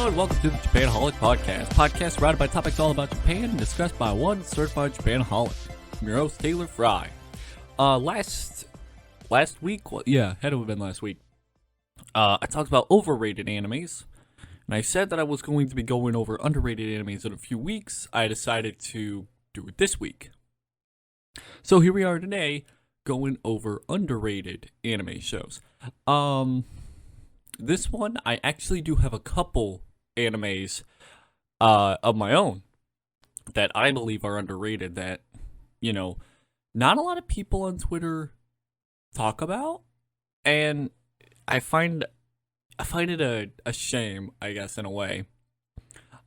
and welcome to the Japanaholic podcast surrounded by topics all about Japan and discussed by one certified Japanaholic. I'm your host, Taylor Fry. Last week, well, yeah, had to have been last week, I talked about overrated animes, and I said that I was going to be going over underrated animes in a few weeks. I decided to do it this week. So here we are today, going over underrated anime shows. This one, I actually do have a couple animes of my own that I believe are underrated that, you know, not a lot of people on Twitter talk about, and I find it a shame, I guess, in a way.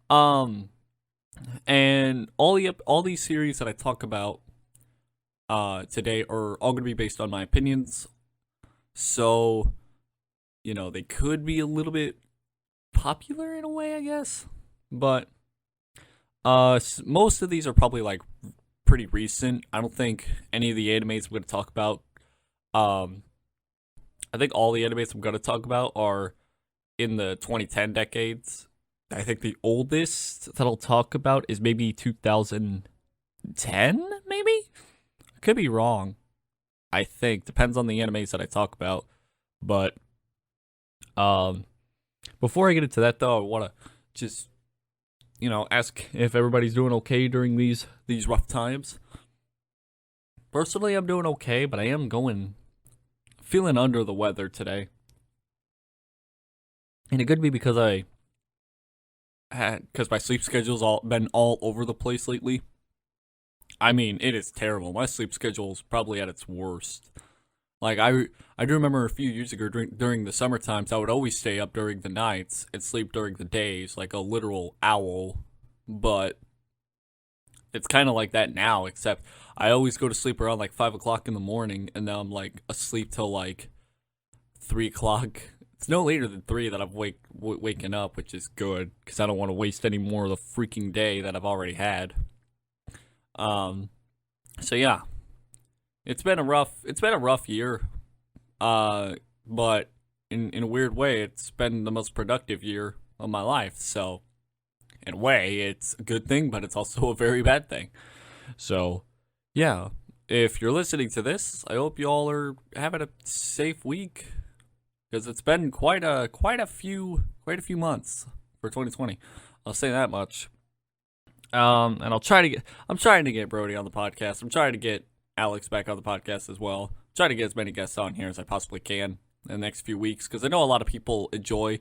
And all these series that I talk about today are all going to be based on my opinions, so you know, they could be a little bit popular in a way, I guess. But most of these are probably like pretty recent. I don't think any of the animes I'm going to talk about. I think all the animes I'm going to talk about are in the 2010 decades. I think the oldest that I'll talk about is maybe 2010, maybe? I could be wrong. I think. Depends on the animes that I talk about. But before I get into that, though, I want to just, you know, ask if everybody's doing okay during these rough times. Personally, I'm doing okay, but I am feeling under the weather today. And it could be because my sleep schedule's been all over the place lately. I mean, it is terrible. My sleep schedule's probably at its worst. Like, I do remember a few years ago during the summer times, I would always stay up during the nights and sleep during the days, like a literal owl. But it's kind of like that now, except I always go to sleep around like 5 o'clock in the morning, and now I'm like asleep till like 3 o'clock. It's no later than 3 that I'm waking up, which is good, because I don't want to waste any more of the freaking day that I've already had. So yeah. It's been a rough year, but in a weird way, it's been the most productive year of my life. So, in a way, it's a good thing, but it's also a very bad thing. So, yeah, if you're listening to this, I hope you all are having a safe week, because it's been quite a few months for 2020. I'll say that much. And I'm trying to get Brody on the podcast. I'm trying to get Alex back on the podcast as well. Try to get as many guests on here as I possibly can in the next few weeks, because I know a lot of people enjoy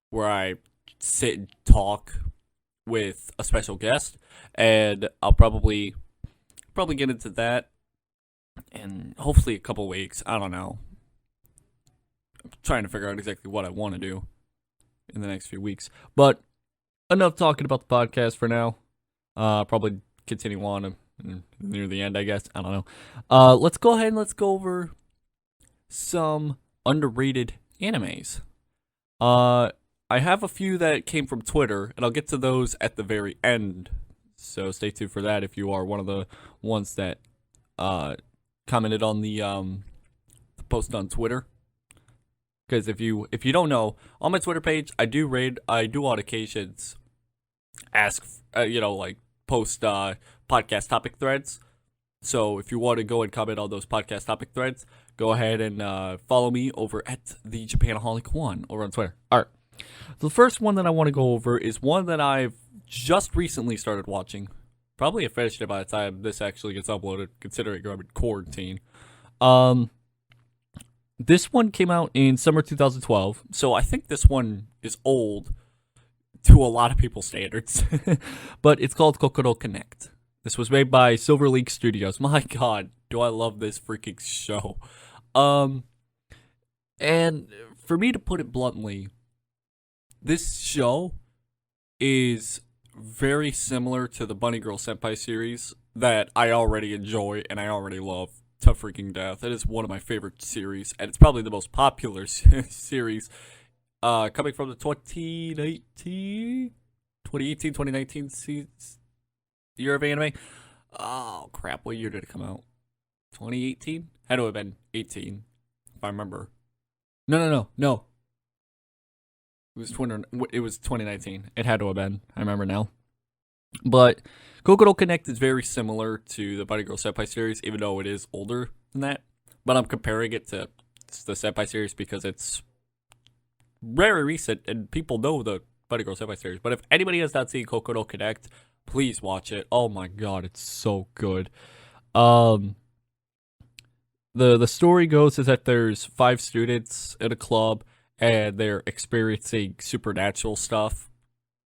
where I sit and talk with a special guest, and I'll probably get into that in hopefully a couple weeks. I don't know. I'm trying to figure out exactly what I want to do in the next few weeks. But enough talking about the podcast for now. Probably continue on near the end, I guess. I don't know. Let's go ahead and let's go over some underrated animes. I have a few that came from Twitter, and I'll get to those at the very end. So stay tuned for that if you are one of the ones that commented on the post on Twitter. Because if you don't know, on my Twitter page, I do on occasions ask, post podcast topic threads. So if you want to go and comment on those podcast topic threads, go ahead and follow me over at the Japanaholic 1 over on Twitter. All right. The first one that I want to go over is one that I've just recently started watching. Probably have finished it by the time this actually gets uploaded, considering I'm in quarantine. This one came out in summer 2012, so I think this one is old to a lot of people's standards. But it's called Coco Connect. This was made by Silver League Studios. My god, do I love this freaking show. And for me to put it bluntly, this show is very similar to the Bunny Girl Senpai series that I already enjoy and I already love to freaking death. It is one of my favorite series, and it's probably the most popular series coming from the 2019, 2019 year of anime. Oh, crap. What year did it come out? 2018? Had to have been 18, if I remember. No. It was 2019. It had to have been. I remember now. But Coco no Connect is very similar to the Bunny Girl Senpai series, even though it is older than that. But I'm comparing it to the Senpai series because it's very recent and people know the Bunny Girl Senpai series. But if anybody has not seen Coco no Connect, please watch it. Oh my god, it's so good. The story goes is that there's 5 students in a club and they're experiencing supernatural stuff.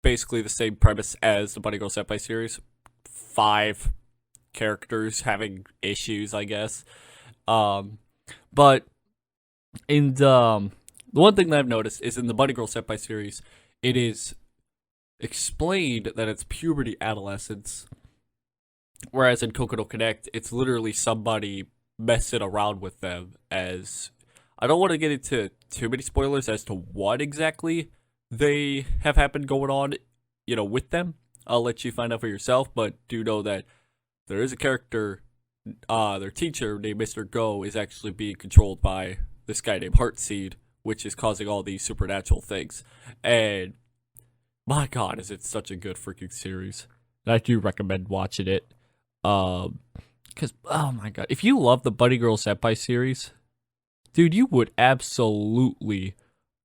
Basically the same premise as the Bunny Girl Senpai series. 5 characters having issues, I guess. But in the one thing that I've noticed is in the Bunny Girl Senpai series, it is explained that it's puberty adolescence. Whereas in Coco no Connect, it's literally somebody messing around with them. As I don't want to get into too many spoilers as to what exactly they have happened going on, with them. I'll let you find out for yourself, but do know that there is a character, their teacher named Mr. Go is actually being controlled by this guy named Heartseed, which is causing all these supernatural things. And my god, is it such a good freaking series. I do recommend watching it. Because, oh my god, if you love the Bunny Girl Senpai series, dude, you would absolutely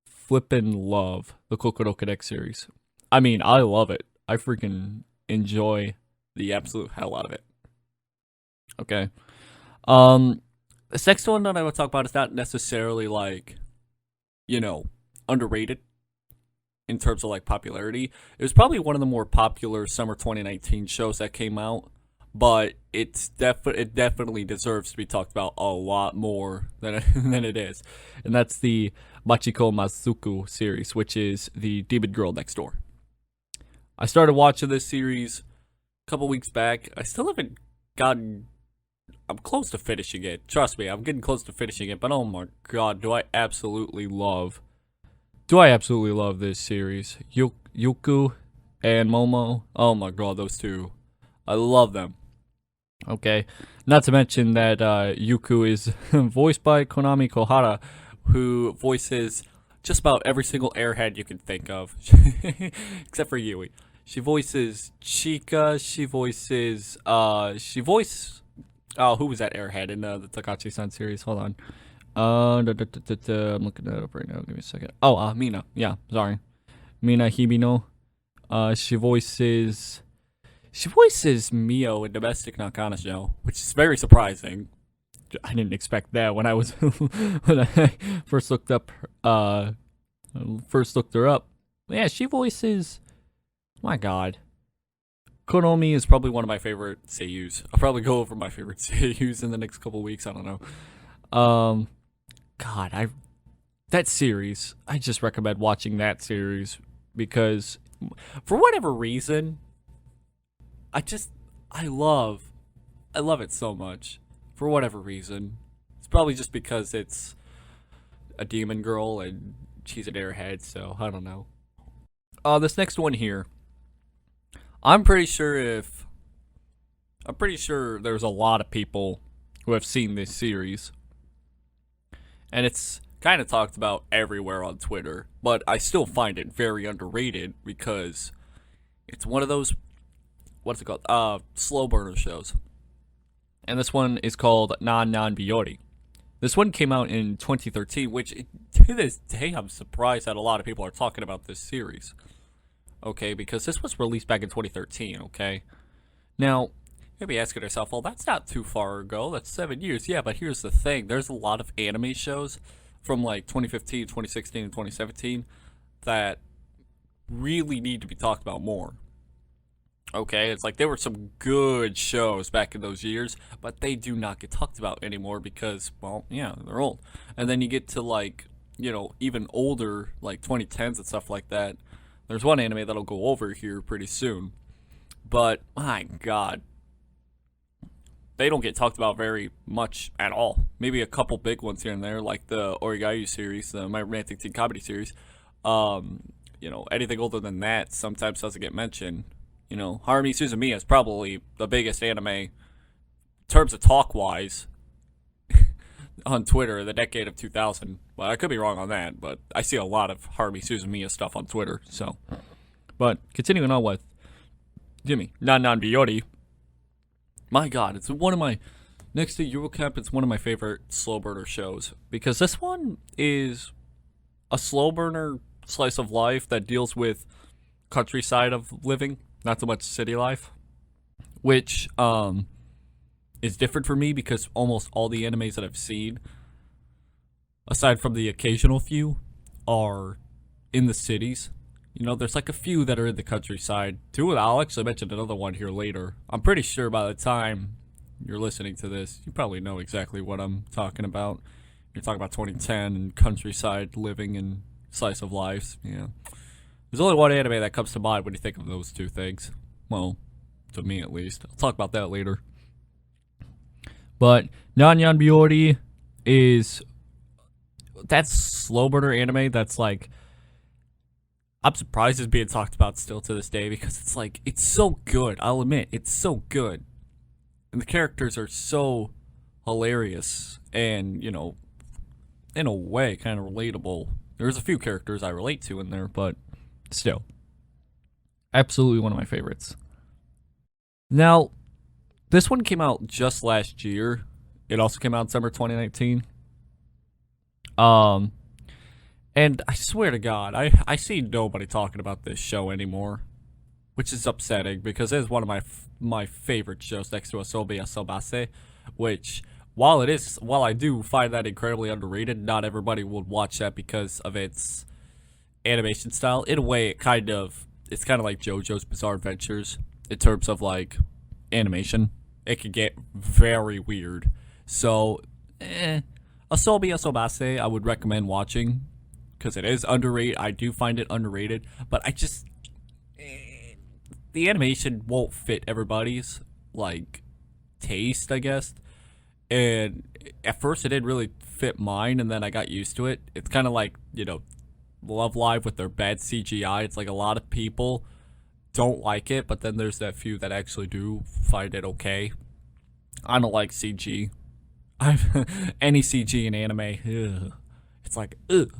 flippin' love the Coco no Connect series. I mean, I love it. I freaking enjoy the absolute hell out of it. Okay. This next one that I want to talk about is not necessarily underrated in terms of popularity. It was probably one of the more popular summer 2019 shows that came out, but it definitely deserves to be talked about a lot more than it is. And that's the Machiko Mazuku series, which is the Demon Girl Next Door. I started watching this series a couple weeks back. I still haven't gotten... I'm close to finishing it. Trust me, I'm getting close to finishing it. But oh my god, do I absolutely love this series. Yuku and Momo. Oh my god, those two. I love them. Okay. Not to mention that Yuku is voiced by Konami Kohara, who voices just about every single airhead you can think of. Except for Yui. She voices Chika, she voices, who was that airhead in the Takashi-san series? Hold on. I'm looking that up right now, give me a second. Oh, Mina, yeah, sorry. Mina Hibino. She voices Mio in Domestic Nakana Show, which is very surprising. I didn't expect that when I first looked her up. Yeah, she voices. My god. Konomi is probably one of my favorite seiyus. I'll probably go over my favorite seiyus in the next couple weeks. I don't know. That series. I just recommend watching that series because, for whatever reason, I love it so much. For whatever reason, it's probably just because it's a demon girl and she's an airhead. So I don't know. This next one here. I'm pretty sure there's a lot of people who have seen this series. And it's kind of talked about everywhere on Twitter. But I still find it very underrated because it's one of those, what's it called? Slow burner shows. And this one is called Nan Nan Biyori. This one came out in 2013, which to this day I'm surprised that a lot of people are talking about this series. Okay, because this was released back in 2013, okay? Now, you'll be asking yourself, well, that's not too far ago. That's 7 years. Yeah, but here's the thing. There's a lot of anime shows from 2015, 2016, and 2017 that really need to be talked about more. Okay, it's there were some good shows back in those years, but they do not get talked about anymore because, well, yeah, they're old. And then you get to even older, 2010s and stuff like that. There's one anime that'll go over here pretty soon. But, my god. They don't get talked about very much at all. Maybe a couple big ones here and there, like the Origayu series, the My Romantic Teen Comedy series. Anything older than that sometimes doesn't get mentioned. Harumi Suzumiya is probably the biggest anime in terms of talk-wise. on Twitter the decade of 2000. Well, I could be wrong on that, but I see a lot of Harvey Suzumiya stuff on Twitter. So, but continuing on with Jimmy Nan Nan Biori. My God, it's one of my next to Eurocamp. It's one of my favorite slow burner shows because this one is a slow burner slice of life that deals with countryside of living, not so much city life, which is different for me because almost all the animes that I've seen, aside from the occasional few, are in the cities. You know, there's like a few that are in the countryside. I'll actually mention another one here later. I'm pretty sure by the time you're listening to this, you probably know exactly what I'm talking about. You're talking about 2010 and countryside living and slice of life. Yeah. There's only one anime that comes to mind when you think of those two things. Well, to me at least. I'll talk about that later. But Nan Nan Biori is that slow burner anime that's like, I'm surprised it's being talked about still to this day because it's like, it's so good. I'll admit, it's so good. And the characters are so hilarious and, you know, in a way, kind of relatable. There's a few characters I relate to in there, but still. Absolutely one of my favorites. Now, this one came out just last year. It also came out in summer 2019. And I swear to God, I see nobody talking about this show anymore, which is upsetting because it is one of my favorite shows next to Asobi Asobase, which while I do find that incredibly underrated, not everybody would watch that because of its animation style. In a way, it's kind of like JoJo's Bizarre Adventures in terms of like animation. It can get very weird. So, Asobi Asobase, I would recommend watching because it is underrated. I do find it underrated, but the animation won't fit everybody's like taste, I guess. And at first it didn't really fit mine, and then I got used to it. It's kind of like, you know, Love Live with their bad CGI. It's like a lot of people don't like it, but then there's that few that actually do find it okay. I don't like CG. Any CG in anime, ugh. It's like, ugh.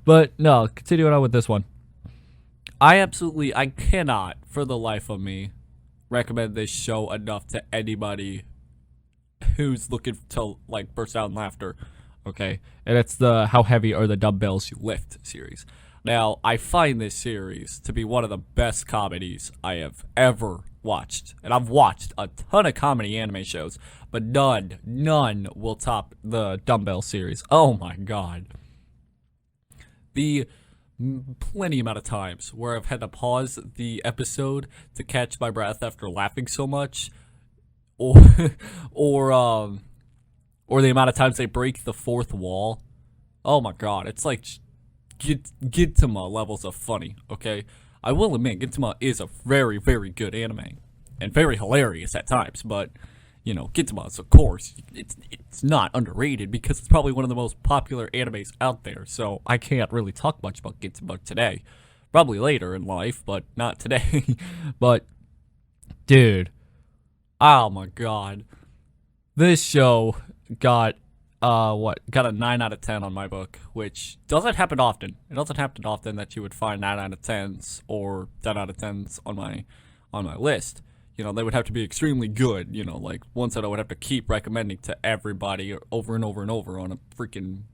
But no, continuing on with this one. I cannot, for the life of me, recommend this show enough to anybody who's looking to, like, burst out in laughter, okay? And it's the How Heavy Are the Dumbbells You Lift series. Now, I find this series to be one of the best comedies I have ever watched. And I've watched a ton of comedy anime shows, but none will top the Dumbbells series. Oh my God. The plenty amount of times where I've had to pause the episode to catch my breath after laughing so much, or the amount of times they break the fourth wall. Oh my God, it's like Gintama levels of funny. Okay, I will admit Gintama is a very, very good anime and very hilarious at times, but you know, Gintama, of course, it's not underrated because it's probably one of the most popular animes out there. So I can't really talk much about Gintama today. Probably later in life, but not today. But dude, oh my God, this show got a 9 out of 10 on my book, which doesn't happen often. It doesn't happen often that you would find 9 out of 10s or 10 out of 10s on my list. You know, they would have to be extremely good, you know, like ones that I would have to keep recommending to everybody over and over and over on a freaking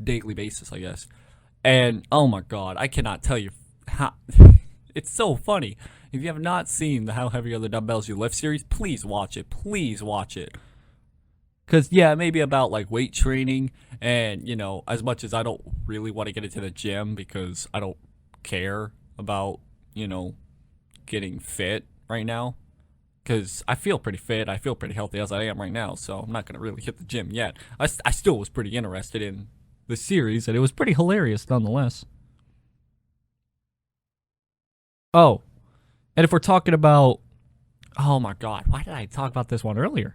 daily basis, I guess. And, oh my God, I cannot tell you how... It's so funny. If you have not seen the How Heavy Are the Dumbbells You Lift series, please watch it. Please watch it. Because, yeah, it may be about, like, weight training. And, you know, as much as I don't really want to get into the gym because I don't care about, you know, getting fit right now, because I feel pretty fit, I feel pretty healthy as I am right now, so I'm not going to really hit the gym yet. I still was pretty interested in the series, and it was pretty hilarious nonetheless. Oh, and if we're talking about, oh my God, why did I talk about this one earlier?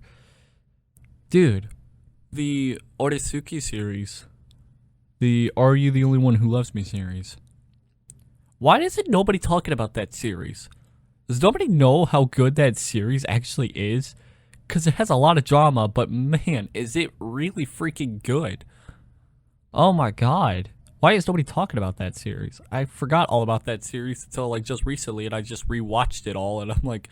Dude, the Oresuki series, the Are You the Only One Who Loves Me series. Why isn't nobody talking about that series? Does nobody know how good that series actually is? because it has a lot of drama, but man, is it really freaking good. Oh my god. Why is nobody talking about that series? I forgot all about that series until like just recently, and I just rewatched it all, and I'm like,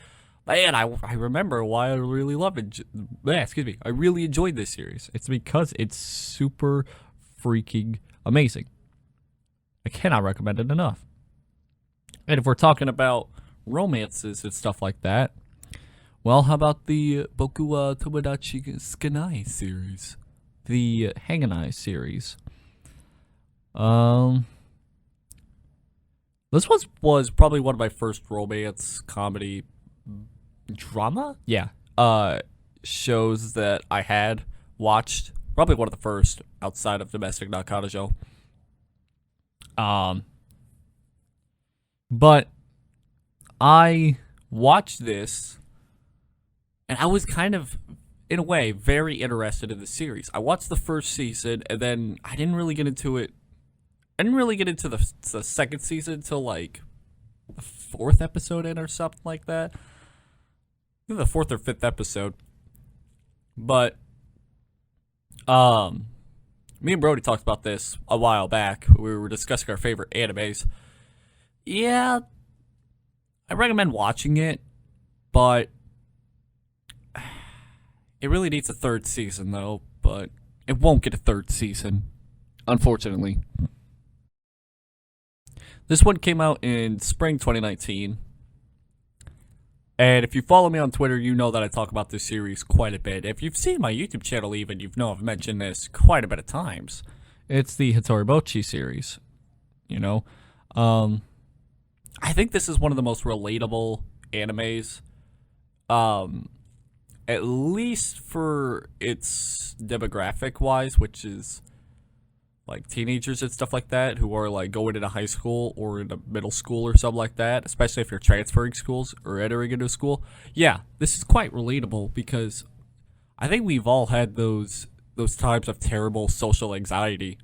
man, I remember why I really loved it. Excuse me. I really enjoyed this series. It's because it's super freaking amazing. I cannot recommend it enough. And if we're talking about romances and stuff like that, well, how about the Boku wa Tomodachi Skanai series? The Hanganai series. This was probably one of my first romance comedy drama? Yeah. Shows that I had watched. Probably one of the first outside of Domestic Nakanojo. But I watched this, and I was kind of, in a way, very interested in the series. I watched the first season, and then I didn't really get into it. I didn't really get into the second season until like the fourth episode in or something like that. I think the fourth or fifth episode. But me and Brody talked about this a while back. We were discussing our favorite animes. Yeah, I recommend watching it, but it really needs a third season though, but it won't get a third season, unfortunately. This one came out in spring 2019. And if you follow me on Twitter, you know that I talk about this series quite a bit. If you've seen my YouTube channel even, you know I've mentioned this quite a bit of times. It's the Hitoribochi series, you know. I think this is one of the most relatable animes, at least for its demographic-wise, which is like teenagers and stuff like that who are like going into high school or into middle school or something like that, especially if you're transferring schools or entering into school. Yeah, this is quite relatable because I think we've all had those times of terrible social anxiety.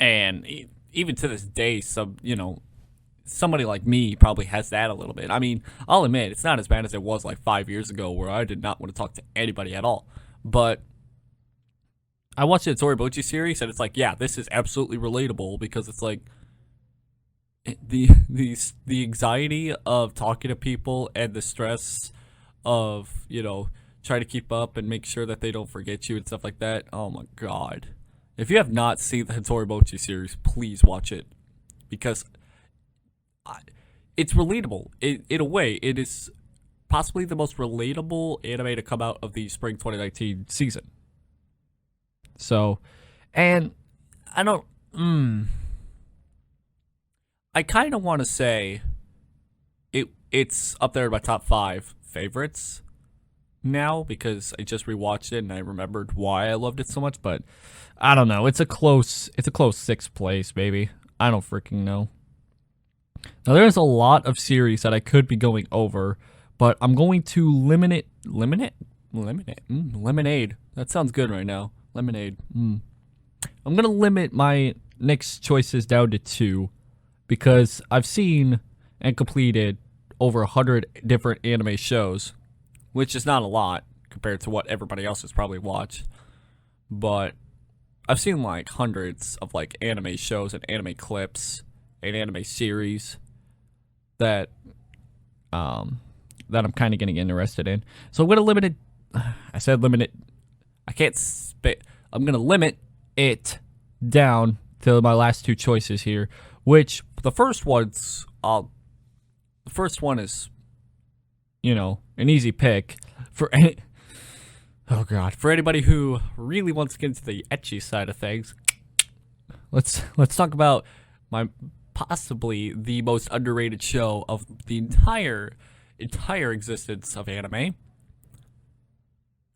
And even to this day, somebody like me probably has that a little bit. I mean, I'll admit, it's not as bad as it was like 5 years ago where I did not want to talk to anybody at all. But I watched the Hitoribochi series, and it's like, yeah, this is absolutely relatable because it's like the anxiety of talking to people and the stress of, trying to keep up and make sure that they don't forget you and stuff like that. Oh my god. If you have not seen the Hitoribochi series, please watch it because it's relatable. In a way, it is possibly the most relatable anime to come out of the spring 2019 season. So, and I kind of want to say it's up there in my top 5 favorites now because I just rewatched it and I remembered why I loved it so much, but I don't know. It's a close 6th place, maybe. I don't freaking know. Now, there's a lot of series that I could be going over, but I'm going to Lemonade. That sounds good right now. Lemonade. I'm going to limit my next choices down to 2 because I've seen and completed over 100 different anime shows, which is not a lot compared to what everybody else has probably watched. But I've seen like hundreds of like anime shows and anime clips and anime series that I'm kind of getting interested in. So I'm going to limit it. I said limit it. I can't spit. I'm going to limit it down to my last 2 choices here, which the first one is, an easy pick for for anybody who really wants to get into the ecchi side of things. Let's talk about my possibly the most underrated show of the entire existence of anime.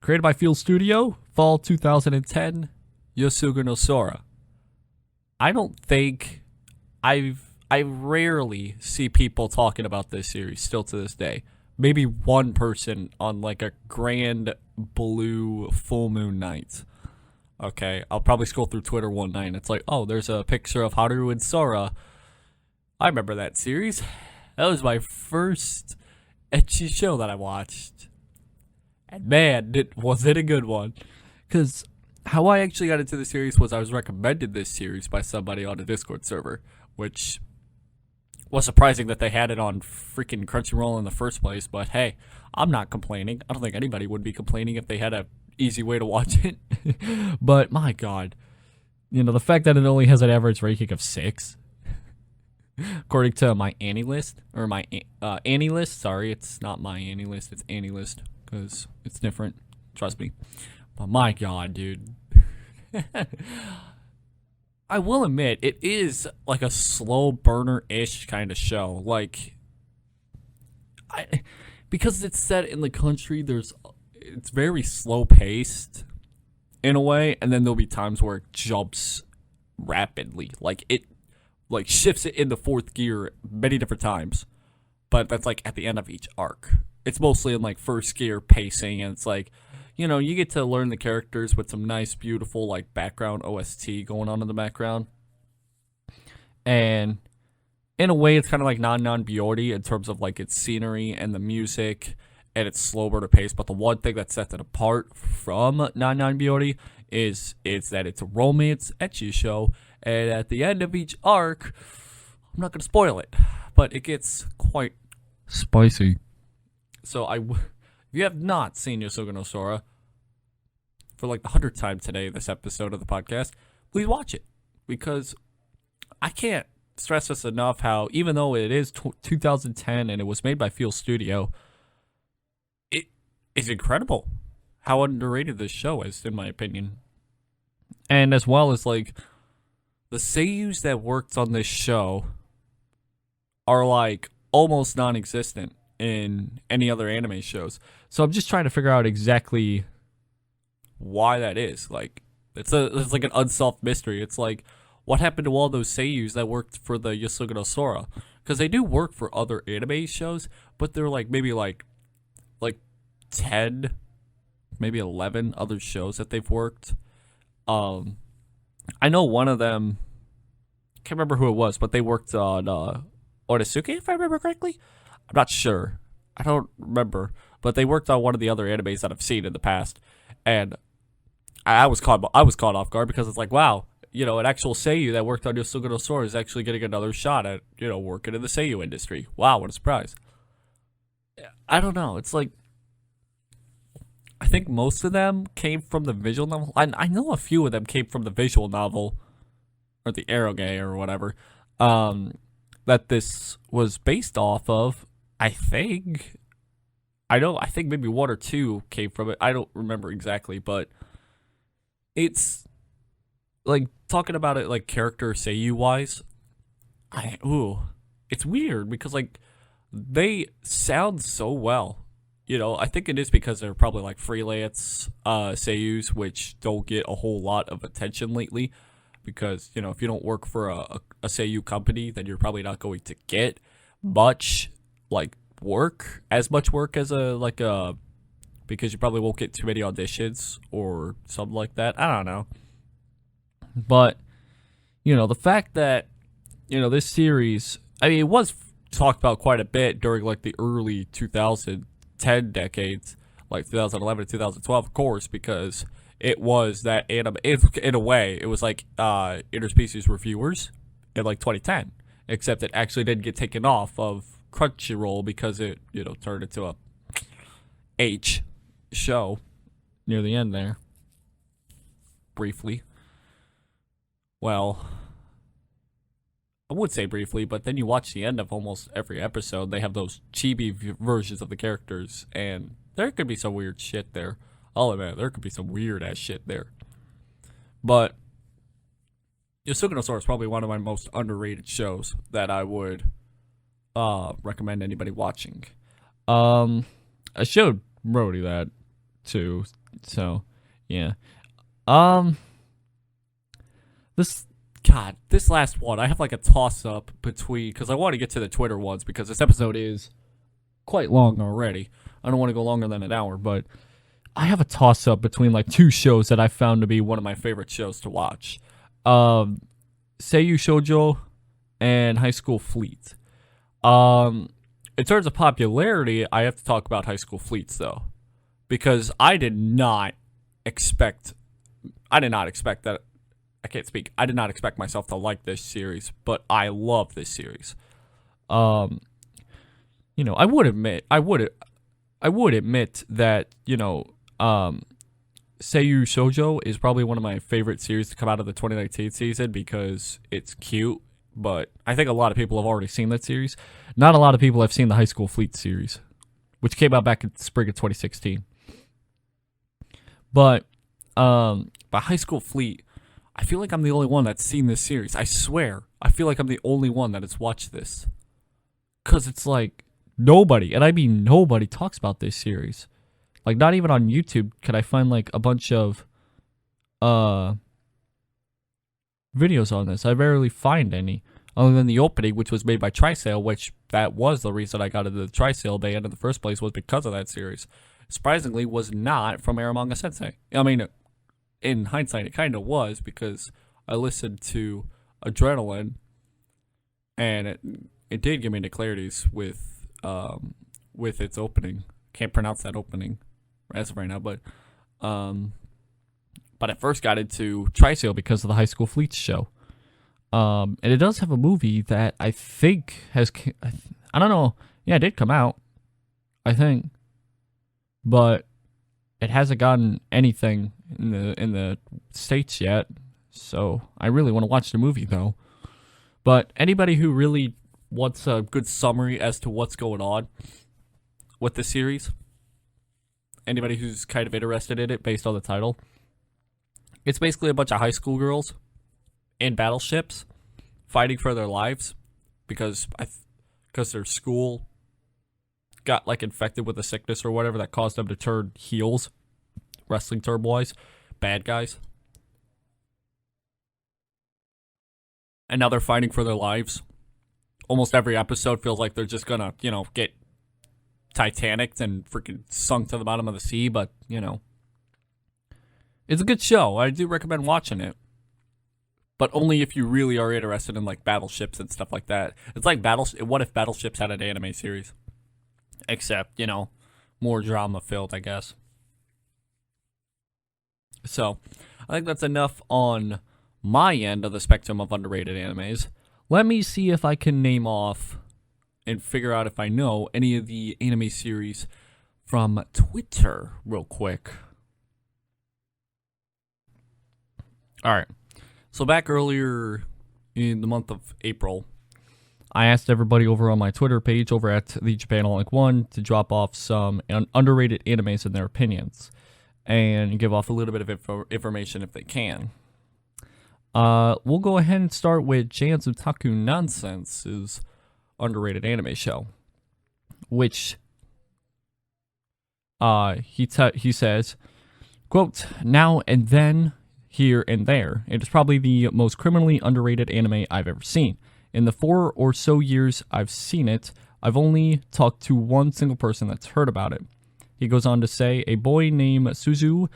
Created by Field Studio, fall 2010, Yosuga no Sora. I don't think I rarely see people talking about this series still to this day. Maybe one person on like a grand blue full moon night. Okay, I'll probably scroll through Twitter one night and it's like, oh, there's a picture of Haru and Sora. I remember that series. That was my first ecchi show that I watched. And man, was it a good one. Because how I actually got into the series was I was recommended this series by somebody on a Discord server, which was surprising that they had it on freaking Crunchyroll in the first place. But hey, I'm not complaining. I don't think anybody would be complaining if they had a easy way to watch it. But my god, the fact that it only has an average ranking of 6, according to my Annie list, or my Annie list. Sorry, it's not my Annie list, it's Annie list, because it's different. Trust me. But my god, dude. I will admit, it is like a slow burner-ish kind of show. Like, because it's set in the country, it's very slow-paced in a way, and then there'll be times where it jumps rapidly. Like, it shifts it into 4th gear many different times, but that's like at the end of each arc. It's mostly in like 1st gear pacing, and it's like, you get to learn the characters with some nice, beautiful like background OST going on in the background, and in a way, it's kind of like non-Byorti in terms of like its scenery and the music, and it's slower to pace. But the one thing that sets it apart from non-Byorti is that it's a romance ecchi show. And at the end of each arc, I'm not going to spoil it, but it gets quite spicy. So if you have not seen Yosuga no Sora, for like the 100th time today, this episode of the podcast, please watch it. Because I can't stress this enough how, even though it is 2010 and it was made by Feel Studio, it is incredible how underrated this show is, in my opinion. And as well as like, the seiyus that worked on this show are like almost non-existent in any other anime shows. So I'm just trying to figure out exactly why that is. Like, it's like an unsolved mystery. It's like, what happened to all those seiyus that worked for the Yosuga no Sora? Because they do work for other anime shows, but they're like maybe like 10, maybe 11 other shows that they've worked. I know one of them, can't remember who it was, but they worked on Oresuke, if I remember correctly. I'm not sure. I don't remember. But they worked on one of the other animes that I've seen in the past. And I was caught off guard because it's like, wow, an actual seiyu that worked on Yosuga no Sora is actually getting another shot at, working in the seiyu industry. Wow, what a surprise. I don't know. It's like, I think most of them came from the visual novel. I know a few of them came from the visual novel, or the eroge or whatever, that this was based off of. I think maybe 1 or 2 came from it. I don't remember exactly, but it's like, talking about it like character seiyu wise, it's weird because like they sound so well. I think it is because they're probably like freelance seiyus, which don't get a whole lot of attention lately. Because, if you don't work for a seiyu company, then you're probably not going to get much as much work as because you probably won't get too many auditions or something like that. I don't know. But, the fact that, this series, I mean, it was talked about quite a bit during like the early 2010 decades, like 2011 to 2012, of course, because it was that anime. In a way, it was like interspecies reviewers in like 2010, except it actually didn't get taken off of Crunchyroll because it, turned into a H show near the end there. Briefly. Well, I would say briefly, but then you watch the end of almost every episode, they have those chibi versions of the characters, and there could be some weird shit there. I'll admit, there could be some weird-ass shit there. But Yosuga no Sora is probably one of my most underrated shows that I would recommend anybody watching. I showed Brody that, too. So, yeah. This last one, I have like a toss-up between, because I want to get to the Twitter ones, because this episode is quite long already. I don't want to go longer than an hour, but I have a toss-up between like 2 shows that I found to be one of my favorite shows to watch. Seiyu Shoujo and High School Fleet. In terms of popularity, I have to talk about High School Fleets, though. because I did not expect that. I can't speak. I did not expect myself to like this series, but I love this series. I would admit that, Seiyu Shoujo is probably one of my favorite series to come out of the 2019 season because it's cute, but I think a lot of people have already seen that series. Not a lot of people have seen the High School Fleet series, which came out back in spring of 2016. But by High School Fleet, I feel like I'm the only one that's seen this series. I swear, I feel like I'm the only one that has watched this. Because it's like, nobody, and I mean nobody, talks about this series. Like, not even on YouTube could I find, like, a bunch of videos on this. I rarely find any, other than the opening, which was made by Trisale, which that was the reason I got into the Trisale band in the first place, was because of that series. Surprisingly, was not from Aramanga Sensei. I mean, in hindsight, it kind of was, because I listened to Adrenaline, and it did give me the clarities with its opening. Can't pronounce that opening as of right now, but I first got into Trisale because of the High School Fleet show. And it does have a movie that I think has, I don't know, yeah, it did come out, I think, but it hasn't gotten anything in the States yet, so I really want to watch the movie, though. But anybody who really wants a good summary as to what's going on with the series, anybody who's kind of interested in it based on the title, it's basically a bunch of high school girls in battleships fighting for their lives because their school got like infected with a sickness or whatever that caused them to turn heels, wrestling term wise, bad guys. And now they're fighting for their lives. Almost every episode feels like they're just gonna, get Titanic and freaking sunk to the bottom of the sea, but, it's a good show. I do recommend watching it. But only if you really are interested in, like, battleships and stuff like that. It's like what if Battleships had an anime series? Except, more drama-filled, I guess. So, I think that's enough on my end of the spectrum of underrated animes. Let me see if I can name off and figure out if I know any of the anime series from Twitter real quick. Alright, so back earlier in the month of April, I asked everybody over on my Twitter page over at the Japanaholic 1 to drop off some underrated animes and their opinions, and give off a little bit of information if they can. We'll go ahead and start with Jan's Otaku Nonsense's underrated anime show, which he says, quote, "Now and then, here and there, it is probably the most criminally underrated anime I've ever seen. In the 4 or so years I've seen it, I've only talked to one single person that's heard about it." He goes on to say, "A boy named Shuzo,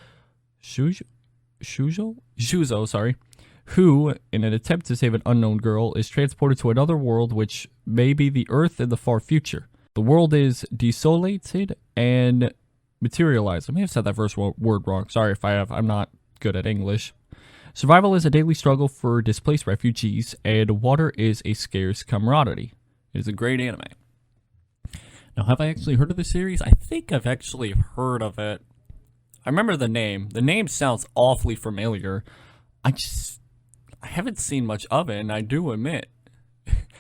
who, in an attempt to save an unknown girl, is transported to another world which may be the Earth in the far future. The world is desolated and materialized." I may have said that first word wrong. Sorry if I have. I'm not good at English. "Survival is a daily struggle for displaced refugees, and water is a scarce commodity." It is a great anime. Now, have I actually heard of this series? I think I've actually heard of it. I remember the name. The name sounds awfully familiar. I haven't seen much of it, and I do admit,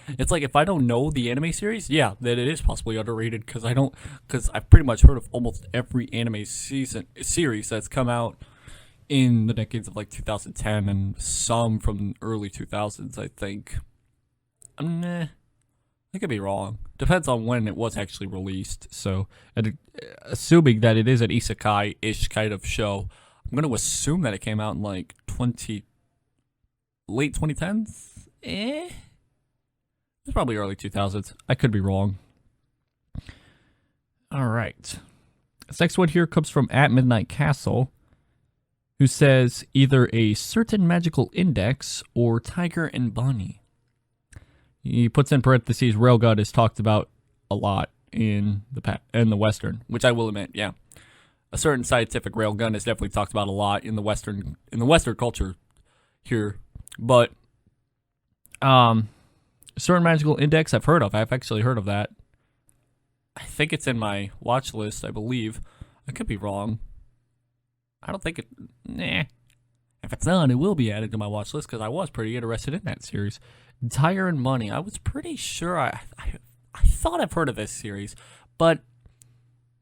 it's like if I don't know the anime series, yeah, then it is possibly underrated because I've pretty much heard of almost every anime series that's come out in the decades of like 2010 and some from early 2000s, I think. I could be wrong. Depends on when it was actually released. So, assuming that it is an isekai-ish kind of show, I'm going to assume that it came out in like late 2010s? It's probably early 2000s. I could be wrong. All right. This next one here comes from @MidnightCastle, who says either a certain magical index or Tiger and Bunny. He puts in parentheses, Railgun is talked about a lot in the Western, which I will admit, yeah. a certain scientific railgun is definitely talked about a lot in the Western culture here. But a certain magical index I've heard of. I've actually heard of that. I think it's in my watch list, I believe. I could be wrong. I don't think it... Nah. If it's not, it will be added to my watch list because I was pretty interested in that series. Tiger and Money. I was pretty sure I thought I've heard of this series, but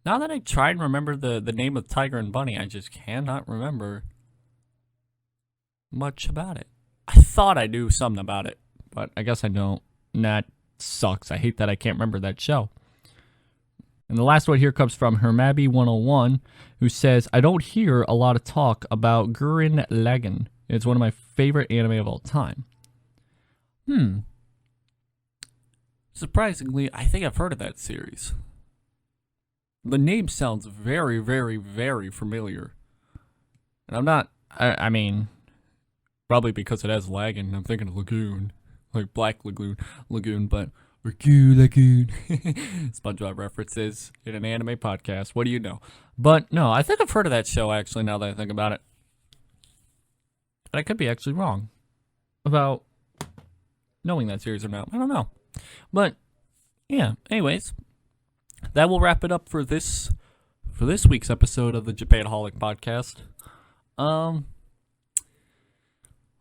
now that I try and remember the name of Tiger and Bunny, I just cannot remember much about it. I thought I knew something about it, but I guess I don't. And that sucks. I hate that I can't remember that show. And the last one here comes from Hermabi101, who says, I don't hear a lot of talk about Gurren Lagann. It's one of my favorite anime of all time. Surprisingly, I think I've heard of that series. The name sounds very, very, very familiar. And I'm not, I mean, probably because it has Lagann, I'm thinking of Lagoon. Like Black Lagoon, but Lagoon. SpongeBob references in an anime podcast. What do you know? But no, I think I've heard of that show actually now that I think about it. But I could be actually wrong about knowing that series or not. I don't know. But yeah, anyways, that will wrap it up for this week's episode of the Japanaholic podcast. All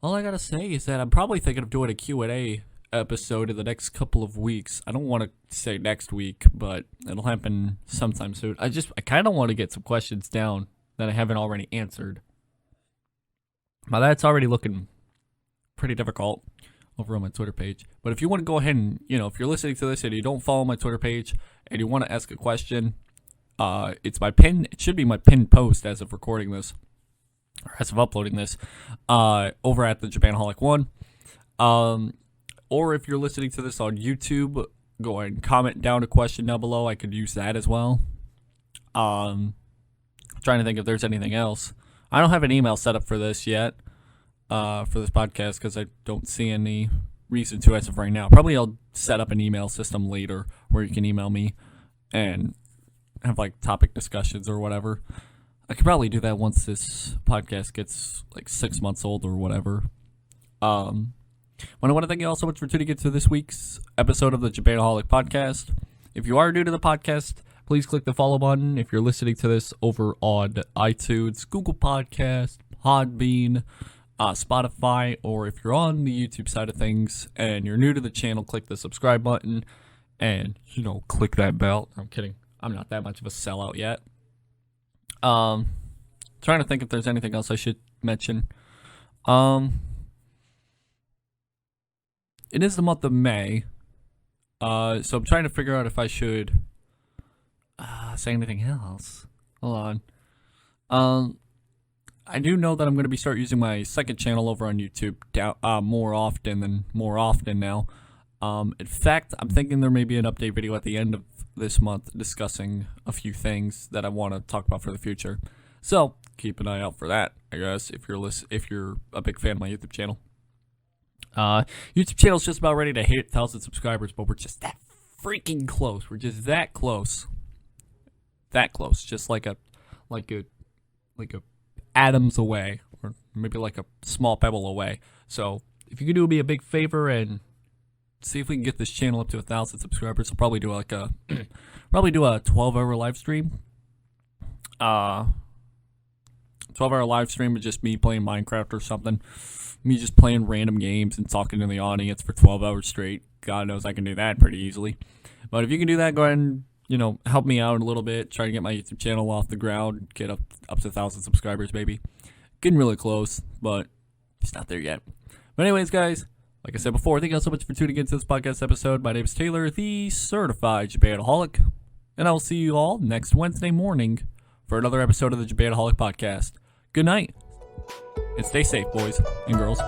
I gotta say is that I'm probably thinking of doing a Q&A episode in the next couple of weeks. I don't want to say next week, but it'll happen sometime soon. I kind of want to get some questions down that I haven't already answered. Now that's already looking pretty difficult over on my Twitter page. But if you want to go ahead and, if you're listening to this and you don't follow my Twitter page and you want to ask a question, it should be my pinned post as of recording this, or as of uploading this, over at the Japanaholic 1. Or if you're listening to this on YouTube, go ahead and comment down a question down below. I could use that as well. Trying to think if there's anything else. I don't have an email set up for this yet, for this podcast, because I don't see any reason to as of right now. Probably I'll set up an email system later where you can email me and have like topic discussions or whatever. I could probably do that once this podcast gets like 6 months old or whatever. I want to thank you all so much for tuning in to this week's episode of the Japanaholic podcast. If you are new to the podcast, please click the follow button. If you're listening to this over on iTunes, Google Podcast, Podbean, Spotify, or if you're on the YouTube side of things and you're new to the channel, click the subscribe button and, click that bell. I'm kidding. I'm not that much of a sellout yet. Trying to think if there's anything else I should mention. It is the month of May, so I'm trying to figure out if I should say anything else. Hold on. I do know that I'm going to start using my second channel over on YouTube more often now. In fact, I'm thinking there may be an update video at the end of this month discussing a few things that I want to talk about for the future. So keep an eye out for that, I guess, if you're a big fan of my YouTube channel. YouTube channel's just about ready to hit 1,000 subscribers, but we're just that freaking close. We're just that close. That close. Just like a atoms away, or maybe like a small pebble away. So if you could do me a big favor and see if we can get this channel up to 1,000 subscribers, I'll probably do like a 12-hour live stream. 12-hour live stream with just me playing Minecraft or something. Me just playing random games and talking to the audience for 12 hours straight. God knows I can do that pretty easily. But if you can do that, go ahead and, help me out a little bit. Try to get my YouTube channel off the ground. Get up to 1,000 subscribers, maybe. Getting really close, but it's not there yet. But anyways, guys, like I said before, thank you all so much for tuning into this podcast episode. My name is Taylor, the Certified Japanaholic. And I will see you all next Wednesday morning for another episode of the Japanaholic podcast. Good night. And stay safe, boys and girls.